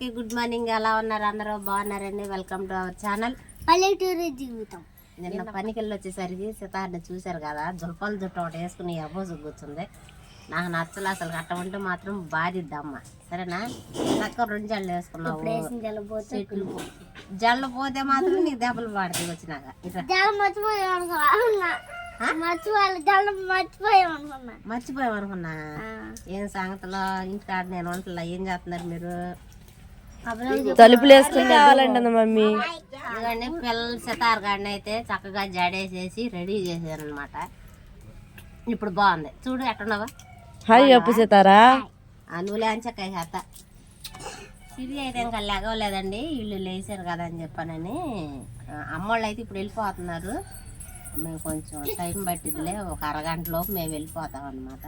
అందరికీ good morning. ఎలా ఉన్నారు? అందరూ బాగున్నారండి. వెల్కమ్ టు అవర్ ఛానల్ పల్లెటూరు జీవితం. నిన్న పనికి వెళ్ళి వచ్చేసరికి సితార్ని చూశారు కదా, జుల్పాలు జుట్టు ఒకటి వేసుకుని అబ్బోజు కూర్చుంది. నాకు నచ్చలు అసలు అట్ట ఉంటే మాత్రం బాధిద్దమ్మ. సరేనా? చక్కగా 2 జల్లు వేసుకున్నావు. చెట్లు జల్లు పోతే మాత్రం నీకు దెబ్బలు పడతాయి వచ్చినాక. మర్చిపోయామనుకున్నా. ఏం సంగతిలో ఇంటికాడ నేను వంటలా ఏం చేస్తున్నారు మీరు? తలుపులు వేసుకుని కావాలండి మమ్మీ. ఇదిగోండి పిల్లలు సితార్ గాడిని అయితే చక్కగా జడేసేసి రెడీ చేశారు అనమాట. ఇప్పుడు బాగుంది చూడు. ఎట్టున్నావా? హాయ్ అప్పు సీతారా. నువ్వు లేంచక్క చేత సిరి అయితే ఇంకా లేగవలేదండి. వీళ్ళు లేచారు కదా అని చెప్పానని. అమ్మోళ్ళు అయితే ఇప్పుడు వెళ్ళిపోతున్నారు. మేము కొంచెం టైం పట్టిద్దిలే, ఒక అరగంటలోపు మేము వెళ్ళిపోతాం అనమాట.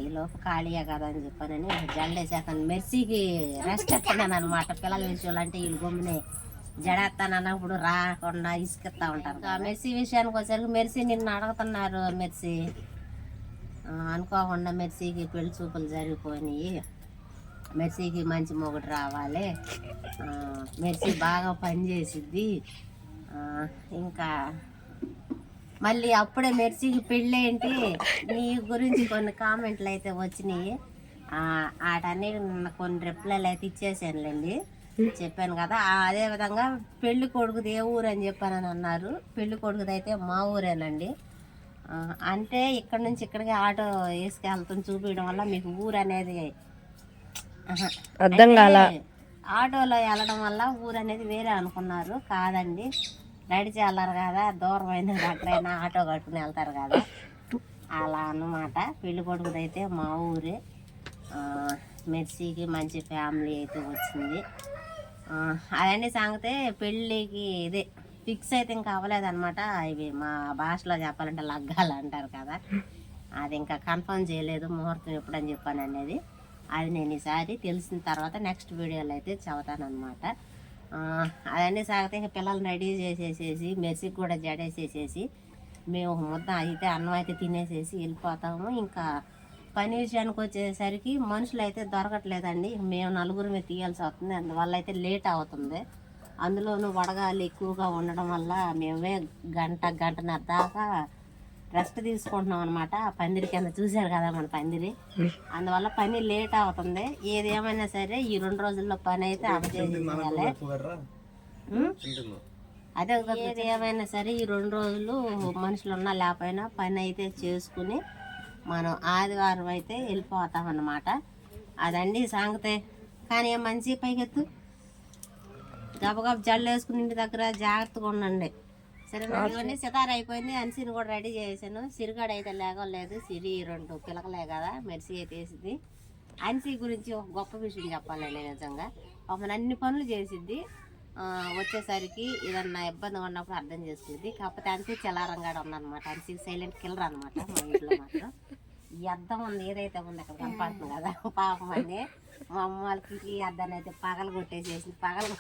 ఈలోపు ఖాళీయే కదా అని చెప్పానని జల్లేసేస్తాను. మెర్సీకి రెస్ట్ ఎత్తున్నాను అనమాట. పిల్లల విషయాలు అంటే వీళ్ళు గమ్మునే జడేస్తానన్నప్పుడు రాకుండా ఇసుకెత్తా ఉంటారు. మెర్సీ విషయానికి వచ్చేసరికి మెర్సీ నిన్ను అడుగుతున్నారు. మెర్సీ అనుకోకుండా మెర్సీకి పెళ్లి చూపులు జరిగిపోయినాయి. మెర్సీకి మంచి మొగుడు రావాలి, మెర్సీ బాగా పనిచేసిద్ది. ఇంకా మళ్ళీ అప్పుడే మెర్సీకి పెళ్ళేంటి నీ గురించి కొన్ని కామెంట్లు అయితే వచ్చినాయి. వాటన్నీ కొన్ని రిప్లైలు అయితే ఇచ్చేసానులేండి. చెప్పాను కదా. అదే విధంగా పెళ్లి కొడుకుది ఏ ఊరు అని చెప్పానని అన్నారు. పెళ్లి కొడుకుది అయితే మా ఊరేనండి. అంటే ఇక్కడ నుంచి ఇక్కడికి ఆటో వేసుకెళ్తాం చూపించడం వల్ల మీకు ఊరు అనేది అర్థం కాల. ఆటోలో వెళ్ళడం వల్ల ఊరు అనేది వేరే అనుకున్నారు. కాదండి, నడిచి వెళ్ళారు కదా, దూరమైన దగ్గరైనా ఆటో కట్టుకుని వెళ్తారు కదా, అలా అన్నమాట. పెళ్లి కొడుకుది అయితే మా ఊరే. మెర్సీకి మంచి ఫ్యామిలీ అయితే వచ్చింది. అదండి సంగతే. పెళ్ళికి ఇదే ఫిక్స్ అయితే ఇంకా అవ్వలేదన్నమాట. ఇవి మా భాషలో చెప్పాలంటే లగ్గాలు అంటారు కదా, అది ఇంకా కన్ఫర్మ్ చేయలేదు. ముహూర్తం ఎప్పుడని చెప్పాను అనేది అది నేను ఈసారి తెలిసిన తర్వాత నెక్స్ట్ వీడియోలో అయితే చెబుతాను అనమాట. అవన్నీ సాగితే ఇంకా పిల్లల్ని రెడీ చేసేసేసి మెర్సీకి కూడా జడేసేసేసి మేము ఒక ముద్ద అయితే అన్నం అయితే తినేసేసి వెళ్ళిపోతాము. ఇంకా పని విషయానికి వచ్చేసరికి మనుషులు అయితే దొరకట్లేదండి. మేము నలుగురమే తీయాల్సి వస్తుంది. అందువల్ల అయితే లేట్ అవుతుంది. అందులోనూ వడగాలి ఎక్కువగా ఉండడం వల్ల మేమే గంటన్నర దాకా రెస్ట్ తీసుకుంటున్నాం అనమాట. పందిరి కింద చూశారు కదా మన పందిరి. అందువల్ల పని లేట్ అవుతుంది. ఏది ఏమైనా సరే ఈ 2 రోజుల్లో పని అయితే అప్పచేయాలి. అదే ఏది ఏమైనా సరే ఈ 2 రోజులు మనుషులు ఉన్నా లేకపోయినా పని అయితే చేసుకుని మనం ఆదివారం అయితే వెళ్ళిపోతాం అన్నమాట. అదండి సంగతే. కానీ మంచి పైకెత్తు గబగబ జల్లు వేసుకుని ఇంటి దగ్గర జాగ్రత్తగా ఉండండి. సరే ఇవన్నీ సితార అయిపోయింది. అన్సిని కూడా రెడీ చేసాను. సిరిగాడ అయితే లేగలేదు. సిరి 2 పిలకలే కదా, మెర్సీ అయితే వేసింది. అన్సీ గురించి ఒక గొప్ప విషయం చెప్పాలండి. నిజంగా పాపం అన్ని పనులు చేసిద్ది. వచ్చేసరికి ఏదన్నా ఇబ్బందిగా ఉన్నప్పుడు అర్థం చేసుకుంది. కాకపోతే అన్సీ చలారంగా ఉందన్నమాట. అన్సీ సైలెంట్ కిల్లర్ అనమాట. మా ఇంట్లో మాత్రం ఈ అద్దం ఉంది ఏదైతే ఉంది అక్కడ కనపడుతుంది కదా, పాపం అని మా అమ్మ వాళ్ళకి అద్దాన్ని అయితే పగలు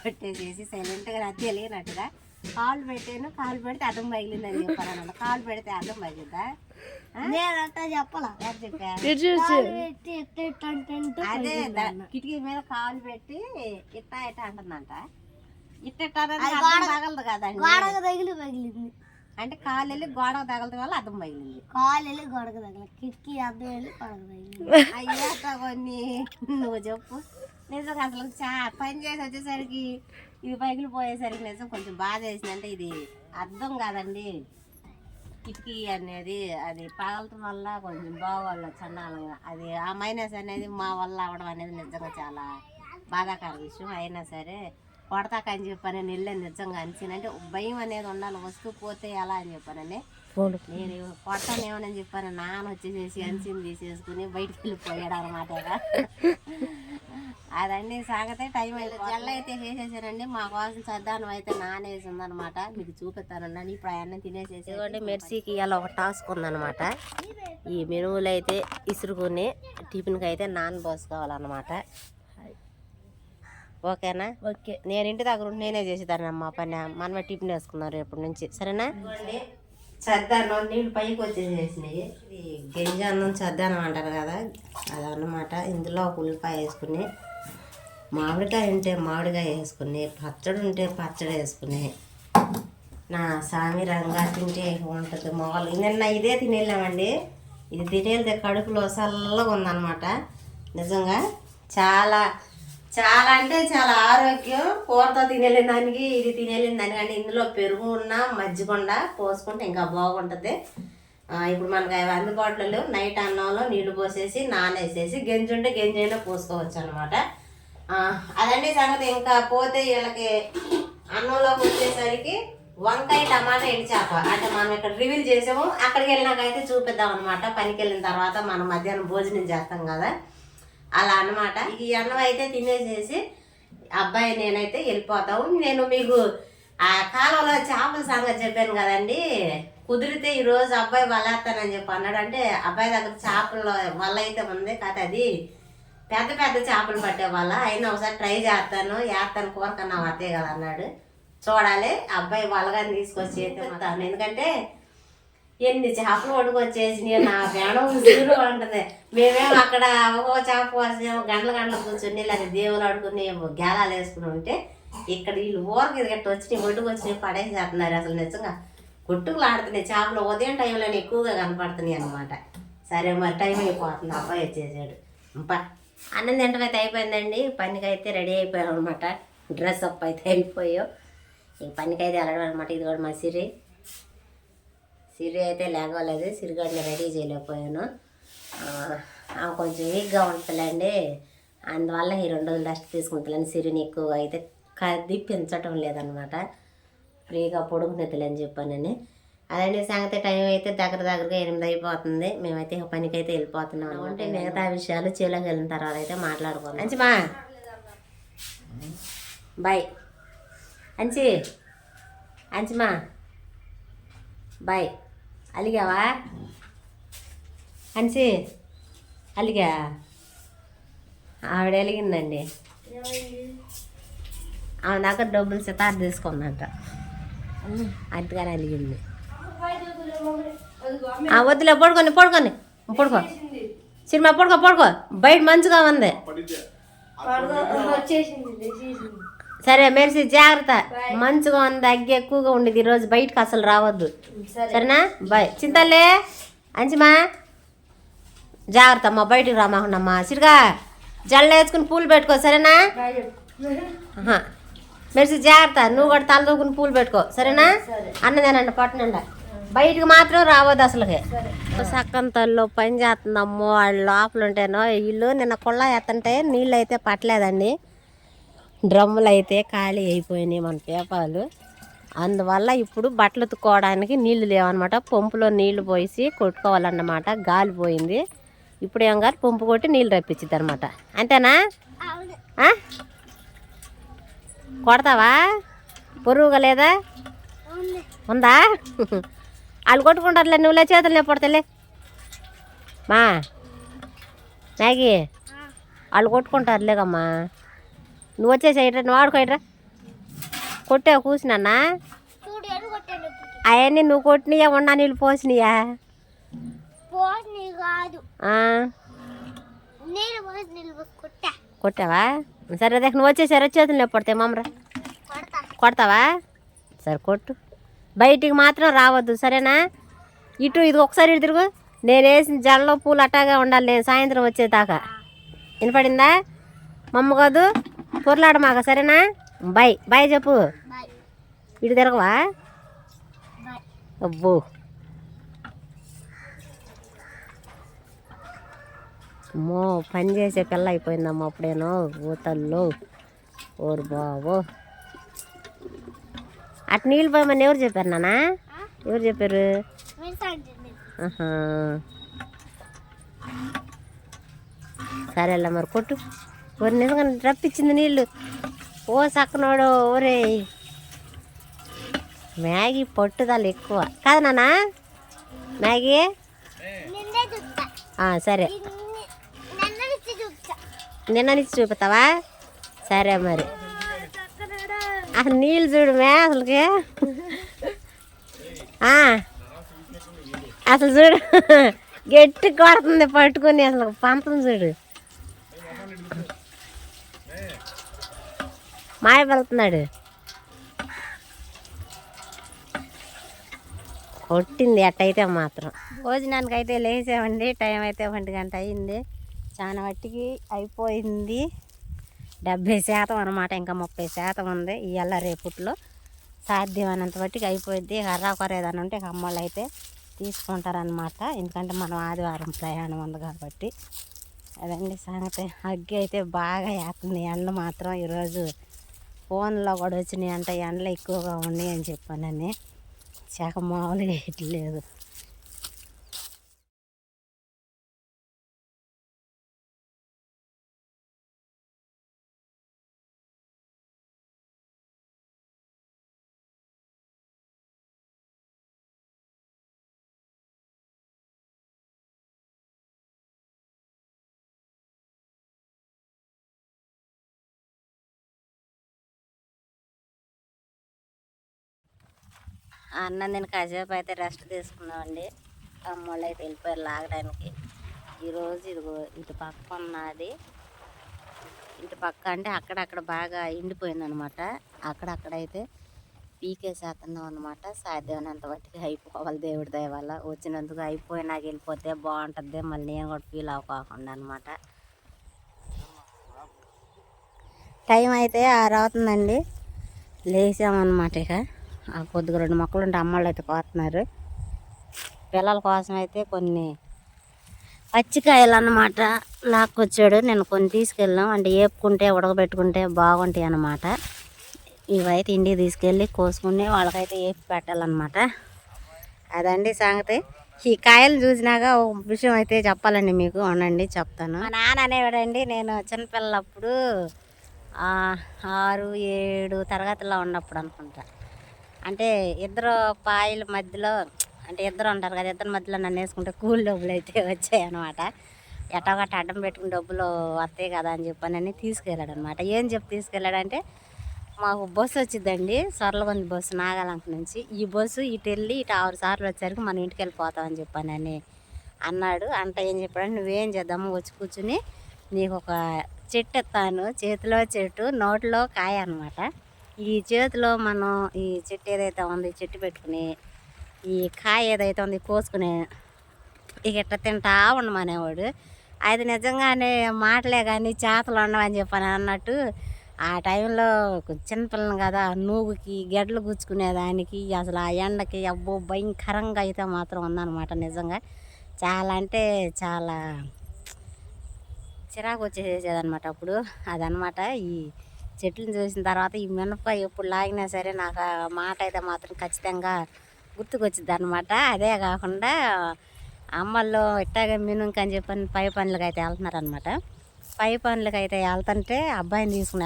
కొట్టేసేసి సైలెంట్గా అది తెలియనట్టుగా కాలు పెట్టాను. కాలు పెడితే అద్దం పగిలింది అని చెప్పాను. కాలు పెడితే అద్దం పగిలిందా? నేనంతా చెప్పాలా? అదే కిటికీ మీద కాలు పెట్టి ఇట్టా అంటుందంట. తగలదు కదండి. పగిలింది అంటే కాలు వెళ్ళి గోడకు తగలదు వల్ల అద్దం పగిలింది. కాలు వెళ్ళి గొడగ తగల, కిటికీ అద్దం వెళ్ళి గొడగ తగిలింది. అయ్యా కొన్ని నువ్వు చెప్పు. నిజంగా అసలు పని చేసి వచ్చేసరికి ఇది పగిలిపోయేసరికి నిజం కొంచెం బాధ వేసింది. అంటే ఇది అర్థం కాదండి, కిటికీ అనేది అది పగలటం వల్ల కొంచెం బాగోళ్ళ చండాలంగా. అది ఆ మైనస్ అనేది మా వల్ల అవడం అనేది నిజంగా చాలా బాధాకర విషయం. అయినా సరే కొడతాకని చెప్పాను. నేను వెళ్ళాను నిజంగా అనిచిందంటే భయం అనేది ఉండాలి. వస్తువు పోతే ఎలా అని చెప్పానని నేను కొడతానేమోనని చెప్పాను. నాన్న వచ్చేసేసి అనిచింది తీసేసుకుని బయటికి వెళ్ళిపోయాడు అనమాట. అదండి సాగతే. టైం అయితే జల్ల అయితే వేసేసానండి. మా కోసం సర్దానం అయితే నానేసి ఉందనమాట. మీకు చూపిస్తానన్నాను. ఇప్పుడు అవన్నీ తినేసేసి ఇవ్వండి. మెర్సీకి ఇలా ఒక టాస్క్ ఉందనమాట. ఈ మెనువులు అయితే ఇసురుకుని టిఫిన్కి అయితే పోసుకోవాలన్నమాట. ఓకేనా? ఓకే. నేను ఇంటి దగ్గర నేనే చేసేదాన్నమ్మా పని. మనమే టిఫిన్ వేసుకున్నారు రేపటి నుంచి. సరేనా? చద్దానం నీళ్ళు పైకి వచ్చేసేసినాయి. ఇది గింజ అన్నం చద్దానం అంటారు కదా, అదన్నమాట. ఇందులో ఒక ఉల్లిపాయ వేసుకుని మామిడికాయ ఉంటే మామిడికాయ వేసుకుని, పచ్చడి ఉంటే పచ్చడి వేసుకుని, నా సామి రంగా తింటే ఉంటుంది. మామూలు నిన్న ఇదే తినేళ్ళామండి. ఇది తినేది కడుపులో చల్లగా ఉందన్నమాట. నిజంగా చాలా చాలా అంటే చాలా ఆరోగ్యం. కూరతో తినేలేని దానికి ఇది తినేలేని దానికి అంటే ఇందులో పెరుగు ఉన్న మజ్జిగొండ పోసుకుంటే ఇంకా బాగుంటుంది. ఇప్పుడు మనకు అవి అందుబాటులో లేవు. నైట్ అన్నంలో నీళ్లు పోసేసి నానేసేసి గంజి ఉంటే గంజి అయినా పోసుకోవచ్చు అనమాట. అదండి సంగతి. ఇంకా పోతే వీళ్ళకి అన్నంలోకి వచ్చేసరికి వంకాయ టమాటా ఎండు చేప. అంటే మనం ఇక్కడ రివీల్ చేసాము. అక్కడికి వెళ్ళినాకైతే చూపిద్దాం అనమాట. పనికి వెళ్ళిన తర్వాత మనం మధ్యాహ్నం భోజనం చేస్తాం కదా, అలా అనమాట. ఈ అన్నం అయితే తినేసేసి అబ్బాయి నేనైతే వెళ్ళిపోతాము. నేను మీకు ఆ కాలంలో చేపల సంగతి చెప్పాను కదండి. కుదిరితే ఈరోజు అబ్బాయి వలేస్తానని చెప్పి అన్నాడు. అంటే అబ్బాయి దగ్గర చేపల వల్ల అయితే ఉంది కదా, అది పెద్ద పెద్ద చేపలు పట్టే వల్ల. అయినా ఒకసారి ట్రై చేస్తాను కోరకన్నా అత్తే కదా అన్నాడు. చూడాలి అబ్బాయి వలగాని తీసుకొచ్చి చేస్తాను. ఎందుకంటే ఎన్ని చేపలు వండుకొచ్చేసి నా వేణం ఉసురు ఉంటుంది. మేమేమో అక్కడ ఒక్కో చేప కోసేమో గంటలు కూర్చుని లేదా దేవులు ఆడుకుని గేలాలు వేసుకుని ఉంటే, ఇక్కడ వీళ్ళు ఊరికి గట్ట వచ్చినాయి ఒడ్డుకొచ్చినాయి పడేసేస్తున్నారు. అసలు నిజంగా కొట్టుకులు ఆడుతున్నాయి చేపలు. ఉదయం టైంలో ఎక్కువగా కనపడుతున్నాయి అనమాట. సరే మరి టైం అయిపోతుంది. అబ్బాయి వచ్చేసాడు. అన్నం తింటమైతే అయిపోయిందండి. పనికి అయితే రెడీ అయిపోయాం అనమాట. డ్రెస్ అప్ అయితే అయిపోయావు. ఇంక పనికి అయితే వెళ్ళడం అనమాట. ఇది కూడా మా సిరి అయితే లేగలేదు. సిరిగాడిని రెడీ చేయలేకపోయాను. కొంచెం వీక్గా ఉంటుందండి. అందువల్ల ఈ 2 రోజులు రెస్ట్ తీసుకుంటాను. సిరిని ఎక్కువగా అయితే కదిపించటం లేదనమాట. ఫ్రీగా పొడుగునెత్తలేని చెప్పానని. అదండి సంగతి. టైం అయితే దగ్గరగా 8 అయిపోతుంది. మేమైతే పనికి అయితే వెళ్ళిపోతున్నాం. అంటే మిగతా విషయాలు చీలకు వెళ్ళిన తర్వాత అయితే మాట్లాడుకోవాలి. అంచిమా బాయ్. అంచిమా బాయ్. అలిగావా అంచి? అలిగా? ఆవిడ అలిగిందండి. ఆమె దగ్గర డబ్బులు సితారు తీసుకుందంట. అందుకని అలిగింది. వద్దులే, పడుకో సినిమా పడుకో. బయట మంచిగా ఉంది. సరే మెరిసి జాగ్రత్త. మంచిగా ఉంది. అగ్గి ఎక్కువగా ఉండేది ఈరోజు. బయటకు అసలు రావద్దు, సరేనా? బాయ్. చింతలే అంచిమా జాగ్రత్త అమ్మా. బయటకు రామాకున్నమ్మా. సిరిగా జల్ల వేసుకుని పూలు పెట్టుకో, సరేనా? మెరిసి జాగ్రత్త. నువ్వు కూడా తల దూకుని పూలు పెట్టుకో, సరేనా? అన్నదేనండి పట్టనండి. బయటకు మాత్రం రావద్దు అసలుకి. సక్కంతల్లో పని చేస్తుందమ్మో. వాళ్ళు లోపల ఉంటేనో ఇల్లు నిన్న కుళ్ళ ఎత్తంటే నీళ్ళు అయితే పట్టలేదండి. డ్రమ్ములు అయితే ఖాళీ అయిపోయినాయి మన పేపాలు. అందువల్ల ఇప్పుడు బట్టలు ఉతుక్కోవడానికి నీళ్లు లేవన్నమాట. పంపులో నీళ్లు పోసి కొట్టుకోవాలన్నమాట. గాలి పోయింది. ఇప్పుడు ఏం గారు పంపు కొట్టి నీళ్ళు రప్పించిద్ది అనమాట. అంతేనా? కొడతావా? పొరుగుగా లేదా? ఉందా? వాళ్ళు కొట్టుకుంటారులే. నువ్వులే చేతులు పడతలే మ్యాగీ. వాళ్ళు కొట్టుకుంటారులేగమ్మా. నువ్వు వచ్చేసేయట్రా. నువ్వు ఆడుకోయట్రా. కొట్టావు కూసినా? అవన్నీ నువ్వు కొట్టినయా? ఉన్నా నీళ్ళు పోసినయా? కొట్టావా? సరే అదే నువ్వు వచ్చేసారా? చేతులు పడతాయి మమ్మరా. కొడతావా? సరే కొట్టు. బయటికి మాత్రం రావద్దు, సరేనా? ఇటు ఇది ఒకసారి ఇటు తిరుగు. నేను వేసిన జల్లో పూలు అట్టాగా ఉండాలి నేను సాయంత్రం వచ్చేదాకా. వినపడిందా? మమ్మ కాదు పొరలాడమాక, సరేనా? బాయ్. బాయ్ చెప్పు. ఇటు తిరగవా? అబ్బో అమ్మో, పని చేసే పిల్ల అయిపోయిందమ్మా అప్పుడేనో. ఊతల్లో ఓరు బాబో. అటు నీళ్ళు పోయమని ఎవరు చెప్పారు నాన్న? ఎవరు చెప్పారు? సరేలే మరి కొట్టు. ఒరి నిజంగా రప్పించింది నీళ్ళు. ఓ సక్కనోడు. ఒరే మ్యాగీ పట్టుదల ఎక్కువ కాదు నాన్న. మ్యాగీ సరే నిన్న నుంచి చూపుతావా? సరే మరి. అసలు నీళ్ళు చూడు మే అసలుకి. అసలు చూడు గట్టి కొడుతుంది పట్టుకొని. అసలు పంపం చూడు. మాయ వెళ్తున్నాడు. కొట్టింది అట్టయితే మాత్రం. భోజనానికి అయితే లేచామండి. టైం అయితే 1 గంట అయింది. చాలా మట్టికి అయిపోయింది. 70% అనమాట. ఇంకా 30% ఉంది. ఇవాళ రేపుట్లో సాధ్యమైనంత మట్టికి అయిపోయింది. కర్రాకొర ఏదైనా ఉంటే అమ్మలు అయితే తీసుకుంటారనమాట. ఎందుకంటే మనం ఆదివారం ప్రయాణం ఉంది కాబట్టి. అదండి సంగతి. అగ్గి అయితే బాగా వేస్తుంది. ఎండ మాత్రం ఈరోజు ఫోన్లో కూడా వచ్చినాయి అంట ఎండలు ఎక్కువగా ఉన్నాయి అని చెప్పానని. శాఖ మామూలుగా వేయట్లేదు. అన్నం నేను కాసేపు అయితే రెస్ట్ తీసుకున్నామండి. అమ్మోళ్ళు అయితే వెళ్ళిపోయారు లాగడానికి. ఈరోజు ఇదిగో ఇటు పక్క ఉన్నది. ఇటు పక్క అంటే అక్కడక్కడ బాగా ఎండిపోయిందనమాట. అక్కడక్కడైతే పీకేసేస్తున్నాం అనమాట. సాధ్యమైనంత వాటికి అయిపోవాలి దేవుడి దయ వల్ల. వచ్చినందుకు అయిపోయినాక వెళ్ళిపోతే బాగుంటుంది. మళ్ళీ నేను కూడా ఫీల్ అవ్వకుండా అనమాట. టైం అయితే 6 అవుతుందండి. లేచామన్నమాట. ఇక కొద్దిగా 2 మొక్కలు ఉంటే అమ్మళ్ళు అయితే కోస్తున్నారు. పిల్లల కోసం అయితే కొన్ని పచ్చికాయలు అన్నమాట లాక్కొచ్చాడు. నేను కొన్ని తీసుకెళ్ళాం. అంటే వేపుకుంటే ఉడకబెట్టుకుంటే బాగుంటాయి అన్నమాట. ఇవైతే ఇంటికి తీసుకెళ్ళి కోసుకుని వాళ్ళకైతే వేపి పెట్టాలన్నమాట. అదండి సంగతి. ఈ కాయలు చూసినాక ఒక విషయం అయితే చెప్పాలండి మీకు. అవునండి చెప్తాను. మా నాన్న అనేవాడండి, నేను చిన్నపిల్లప్పుడు 6, 7 తరగతిలో ఉన్నప్పుడు అనుకుంటా. అంటే ఇద్దరు పాయల మధ్యలో, అంటే ఇద్దరు ఉంటారు కదా, ఇద్దరి మధ్యలో నన్ను వేసుకుంటే కూలి డబ్బులు అయితే వచ్చాయి అనమాట. ఎట్టగట్ట అడ్డం పెట్టుకుని డబ్బులు వస్తాయి కదా అని చెప్పని తీసుకెళ్ళాడు అనమాట. ఏం చెప్పి తీసుకెళ్ళాడంటే, మాకు బస్సు వచ్చిందండి, సొర్లగొంది బస్సు నాగాలంక నుంచి. ఈ బస్సు ఇటు వెళ్ళి ఇటు 6 సార్లు వచ్చేసరికి మనం ఇంటికి వెళ్ళిపోతామని చెప్పానని అన్నాడు. అంటే ఏం చెప్పాడంటే, నువ్వేం చేద్దాము, వచ్చి కూర్చుని నీకు ఒక చెట్టు ఎత్తాను, చేతిలో చెట్టు నోట్లో కాయ అనమాట. ఈ చేతిలో మనం ఈ చెట్టు ఏదైతే ఉంది, చెట్టు పెట్టుకుని ఈ కాయ ఏదైతే ఉంది కోసుకుని ఇక ఇట్లా తింటా ఉండమనేవాడు. అది నిజంగానే మాటలే కానీ చేతలు ఉండవని చెప్పని అన్నట్టు. ఆ టైంలో చిన్నపిల్లని కదా, నూగుకి గెడ్డలు గుచ్చుకునేదానికి అసలు ఆ ఎండకి అబ్బో భయంకరంగా అయితే మాత్రం ఉందన్నమాట. నిజంగా చాలా అంటే చాలా చిరాకు వచ్చేసేదనమాట అప్పుడు. అదనమాట. ఈ చెట్లను చూసిన తర్వాత ఈ మినపకాయ ఎప్పుడు లాగినా సరే నాకు ఆ మాట అయితే మాత్రం ఖచ్చితంగా గుర్తుకొచ్చింది అనమాట. అదే కాకుండా అమ్మల్లో ఇట్టాగే మినుంకి అని చెప్పని పై పనులకి అయితే వెళ్తున్నారనమాట. పై పనులకి అయితే వెళ్తుంటే అబ్బాయిని తీసుకుని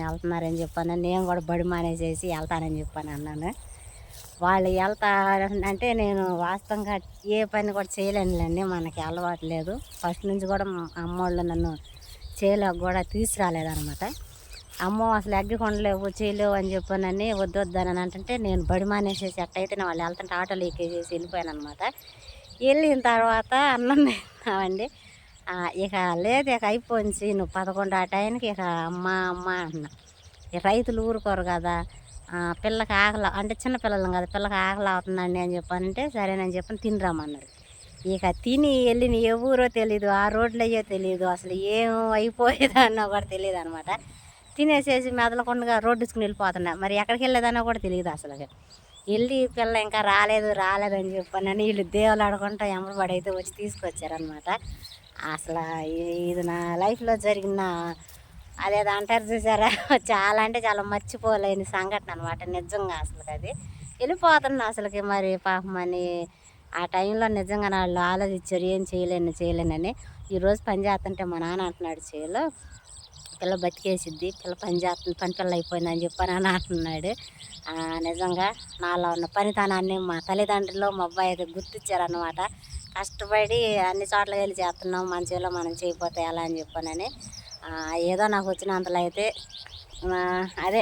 వెళ్తున్నారని చెప్పాను. నేను కూడా బడి మానేసేసి వెళ్తానని చెప్పాను అన్నాను. వాళ్ళు వెళ్తారంటే నేను వాస్తవంగా ఏ పని కూడా చేయలేనులేండి, మనకి అలవాటు లేదు. ఫస్ట్ నుంచి కూడా అమ్మోళ్ళు నన్ను చేయలేక కూడా తీసుకురాలేదనమాట. అమ్మో అసలు ఎగ్గి కొండలేవు చేయలేవు అని చెప్పానని వద్దని అంటే నేను బడి మానేసేసి ఎట్టయితే వాళ్ళు వెళ్తుంటే ఆటోలు ఎక్కేసేసి వెళ్ళిపోయాను అనమాట. వెళ్ళిన తర్వాత అన్నం తిన్నామండి. ఇక లేదు, ఇక అయిపోయింది నువ్వు 11 ఆ టైంకి ఇక అమ్మ అన్న. ఇక రైతులు ఊరుకోరు కదా, పిల్లకి ఆకలి అంటే చిన్నపిల్లలు కదా, పిల్లకి ఆకలి అవుతుందండి అని చెప్పానంటే సరేనని చెప్పని తినిరమ్మన్నాడు. ఇక తిని వెళ్ళిన ఏ ఊరో తెలీదు, ఆ రోడ్లు అయ్యో తెలియదు, అసలు ఏం అయిపోయేదన్నో కూడా తెలియదు అనమాట. తినేసేసి మెదలకుండా రోడ్డుచుకుని వెళ్ళిపోతున్నా. మరి ఎక్కడికి వెళ్ళేదన్నో కూడా తెలియదు అసలు. వెళ్ళి పిల్ల ఇంకా రాలేదని చెప్పానని వీళ్ళు దేవులు ఆడుకుంటా ఎంబడి అయితే వచ్చి తీసుకొచ్చారనమాట. అసలు ఇది నా లైఫ్లో జరిగిన అదేదో అంటారు చూసారా, చాలా అంటే చాలా మర్చిపోలేని సంఘటన అనమాట. నిజంగా అసలు అది వెళ్ళిపోతున్నా అసలుకి. మరి పాపమని ఆ టైంలో నిజంగా వాళ్ళు ఆలోచించారు ఏం చేయలేనని. ఈరోజు పని చేస్తుంటే మా నాన్న అంటున్నాడు, చేయలో పిల్ల బతికేసిద్ది, పిల్ల పని పిల్ల అయిపోయిందని చెప్పని అని అంటున్నాడు. నిజంగా నాలో ఉన్న పనితనాన్ని మా తల్లిదండ్రులు మా అబ్బాయి అయితే గుర్తించారనమాట. కష్టపడి అన్ని చోట్ల వెళ్ళి చేస్తున్నాం, మన చేలో మనం చేయకపోతే ఎలా అని చెప్పానని ఏదో నాకు వచ్చినంతలో అయితే అదే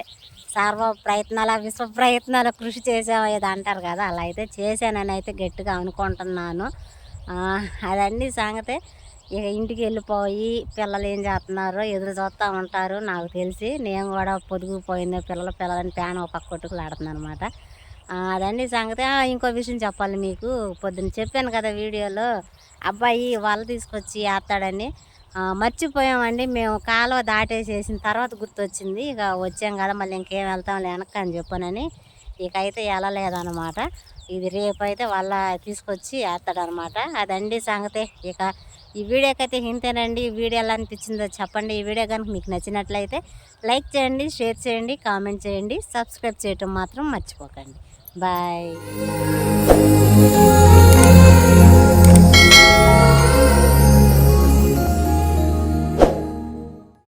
విశ్వ ప్రయత్నాలు కృషి చేసావు ఏదో అంటారు కదా, అలా అయితే చేశానని అయితే గట్టిగా అనుకుంటున్నాను. అదన్నీ సంగతి. ఇక ఇంటికి వెళ్ళిపోయి పిల్లలు ఏం చేస్తున్నారో ఎదురు చూస్తూ ఉంటారు నాకు తెలిసి. నేను కూడా పొదుగుపోయిందో పిల్లలని ప్యాన్ ఒక పక్క కొట్టుకులాడుతున్నాను అనమాట. అదండి సంగతి. ఇంకో విషయం చెప్పాలి మీకు, పొద్దున్న చెప్పాను కదా వీడియోలో అబ్బాయి వల తీసుకొచ్చి వేస్తాడని. మర్చిపోయామండి మేము. కాలువ దాటేసేసిన తర్వాత గుర్తొచ్చింది. ఇక వచ్చాం కదా మళ్ళీ ఇంకేం వెళ్తాం వెనక్కి అని చెప్పానని ఇక అయితే వెళ్ళలేదన్నమాట. ఇది రేపు అయితే వాళ్ళ తీసుకొచ్చి వేస్తాడనమాట. అదండి సంగతి. ఇక ఈ వీడియోకైతే ఇంతేనండి. ఈ వీడియో ఎలా అనిపించిందో చెప్పండి. ఈ వీడియో కనుక మీకు నచ్చినట్లయితే లైక్ చేయండి, షేర్ చేయండి, కామెంట్ చేయండి, సబ్స్క్రైబ్ చేయటం మాత్రం మర్చిపోకండి. బాయ్.